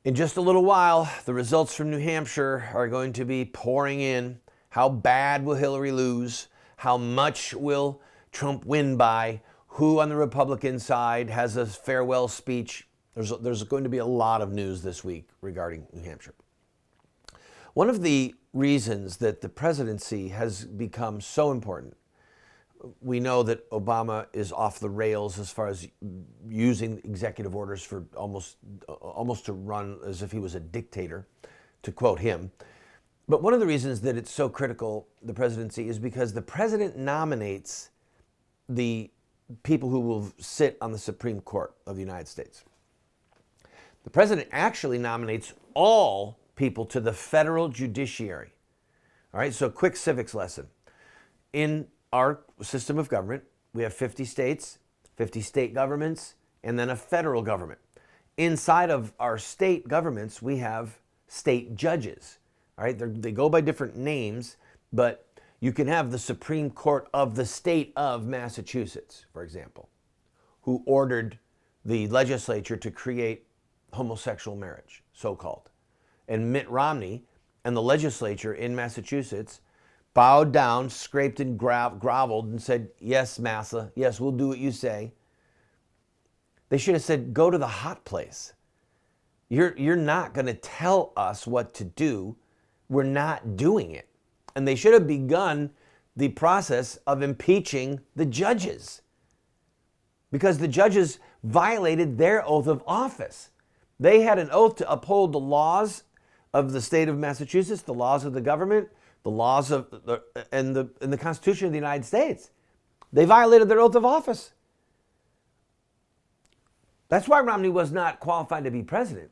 In just a little while, the results from New Hampshire are going to be pouring in. How bad will Hillary lose? How much will Trump win by? Who on the Republican side has a farewell speech? There's going to be a lot of news this week regarding New Hampshire. One of the reasons that the presidency has become so important, we know that Obama is off the rails as far as using executive orders for almost to run as if he was a dictator, to quote him. But one of the reasons that it's so critical, the presidency, is because the president nominates the people who will sit on the Supreme Court of the United States. The president actually nominates all people to the federal judiciary. All right, so quick civics lesson. In our system of government, we have 50 states, 50 state governments, and then a federal government. Inside of our state governments, we have state judges. All right, they go by different names, but you can have the Supreme Court of the state of Massachusetts, for example, who ordered the legislature to create homosexual marriage, so-called. And Mitt Romney and the legislature in Massachusetts bowed down, scraped and groveled and said, yes, Massa, yes, we'll do what you say. They should have said, go to the hot place. You're not going to tell us what to do. We're not doing it. And they should have begun the process of impeaching the judges, because the judges violated their oath of office. They had an oath to uphold the laws of the state of Massachusetts, the laws of the government, the laws of the Constitution of the United States. They violated their oath of office. That's why Romney was not qualified to be president.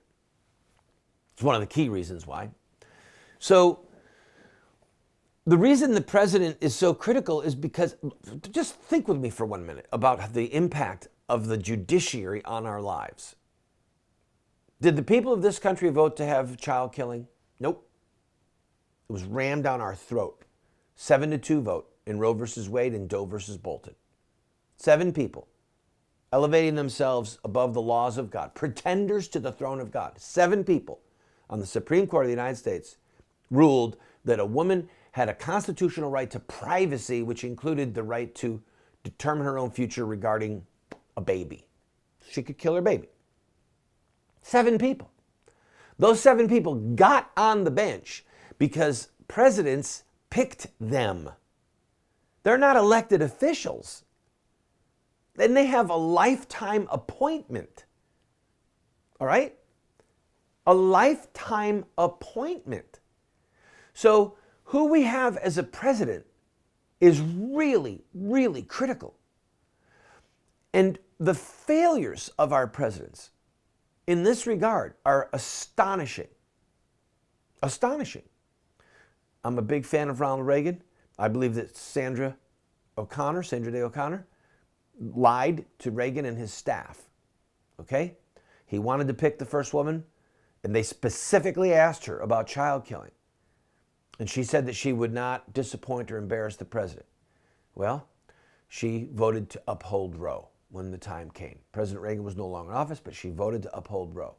It's one of the key reasons why. So the reason the president is so critical is because, just think with me for 1 minute about the impact of the judiciary on our lives. Did the people of this country vote to have child killing? Nope. It was rammed down our throat. 7-2 vote in Roe versus Wade and Doe versus Bolton. 7 people elevating themselves above the laws of God, pretenders to the throne of God. 7 people on the Supreme Court of the United States ruled that a woman had a constitutional right to privacy, which included the right to determine her own future regarding a baby. She could kill her baby. 7 people. Those 7 people got on the bench because presidents picked them. They're not elected officials. Then they have a lifetime appointment. All right? A lifetime appointment. So who we have as a president is really, really critical. And the failures of our presidents in this regard are astonishing. Astonishing. I'm a big fan of Ronald Reagan. I believe that Sandra Day O'Connor, lied to Reagan and his staff. Okay? He wanted to pick the first woman, and they specifically asked her about child killing. And she said that she would not disappoint or embarrass the president. Well, she voted to uphold Roe when the time came. President Reagan was no longer in office, but she voted to uphold Roe.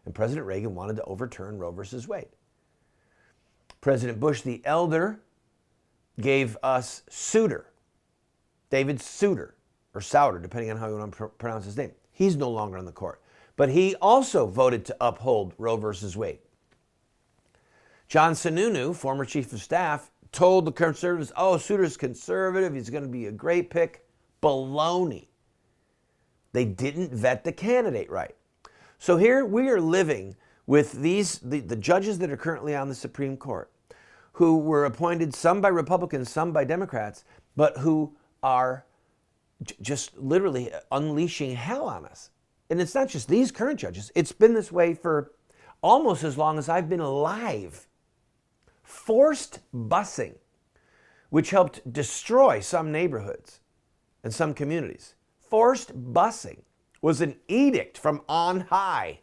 And President Reagan wanted to overturn Roe versus Wade. President Bush the elder gave us Souter, David Souter, or Souter, depending on how you want to pronounce his name. He's no longer on the court. But he also voted to uphold Roe versus Wade. John Sununu, former chief of staff, told the conservatives, oh, Souter's conservative, he's going to be a great pick. Baloney. They didn't vet the candidate right. So here we are living with the judges that are currently on the Supreme Court, who were appointed, some by Republicans, some by Democrats, but who are just literally unleashing hell on us. And it's not just these current judges. It's been this way for almost as long as I've been alive. Forced busing, which helped destroy some neighborhoods and some communities. Forced busing was an edict from on high,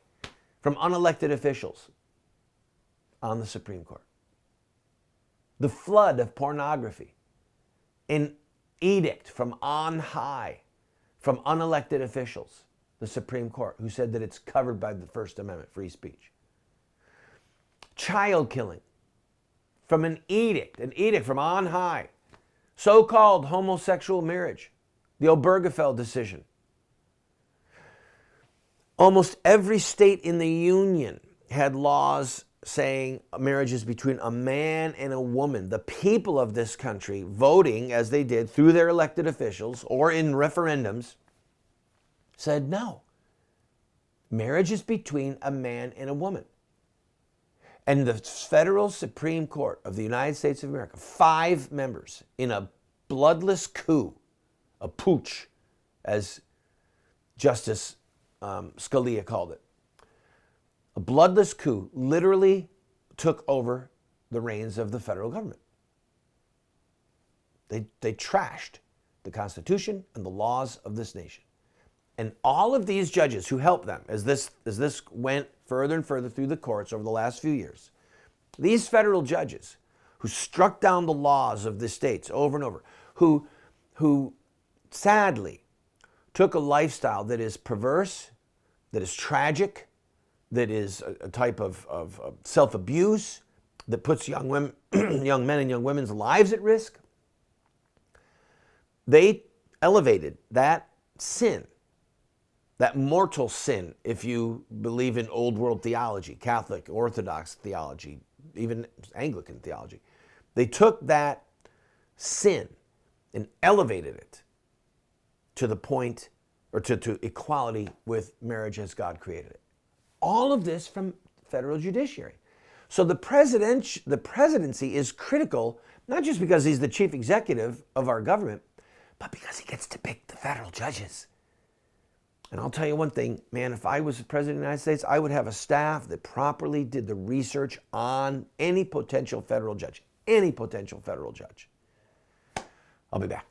from unelected officials on the Supreme Court. The flood of pornography, an edict from on high, from unelected officials, the Supreme Court, who said that it's covered by the First Amendment, free speech. child killing from an edict from on high, so-called homosexual marriage, the Obergefell decision. Almost every state in the Union had laws saying marriage is between a man and a woman. The people of this country, voting as they did through their elected officials or in referendums, said no. Marriage is between a man and a woman. And the federal Supreme Court of the United States of America, 5 members in a bloodless coup, a putsch, as Justice Scalia called it, a bloodless coup, literally took over the reins of the federal government. They trashed the Constitution and the laws of this nation. And all of these judges who helped them, as this went further and further through the courts over the last few years, these federal judges who struck down the laws of the states over and over, who sadly took a lifestyle that is perverse, that is tragic, that is a type of self-abuse, that puts young women, young men and young women's lives at risk. They elevated that sin, that mortal sin, if you believe in old world theology, Catholic, Orthodox theology, even Anglican theology. They took that sin and elevated it to the point, or to equality with marriage as God created it. All of this from federal judiciary. So the presidency is critical, not just because he's the chief executive of our government, but because he gets to pick the federal judges. And I'll tell you one thing, man, if I was the president of the United States, I would have a staff that properly did the research on any potential federal judge. Any potential federal judge. I'll be back.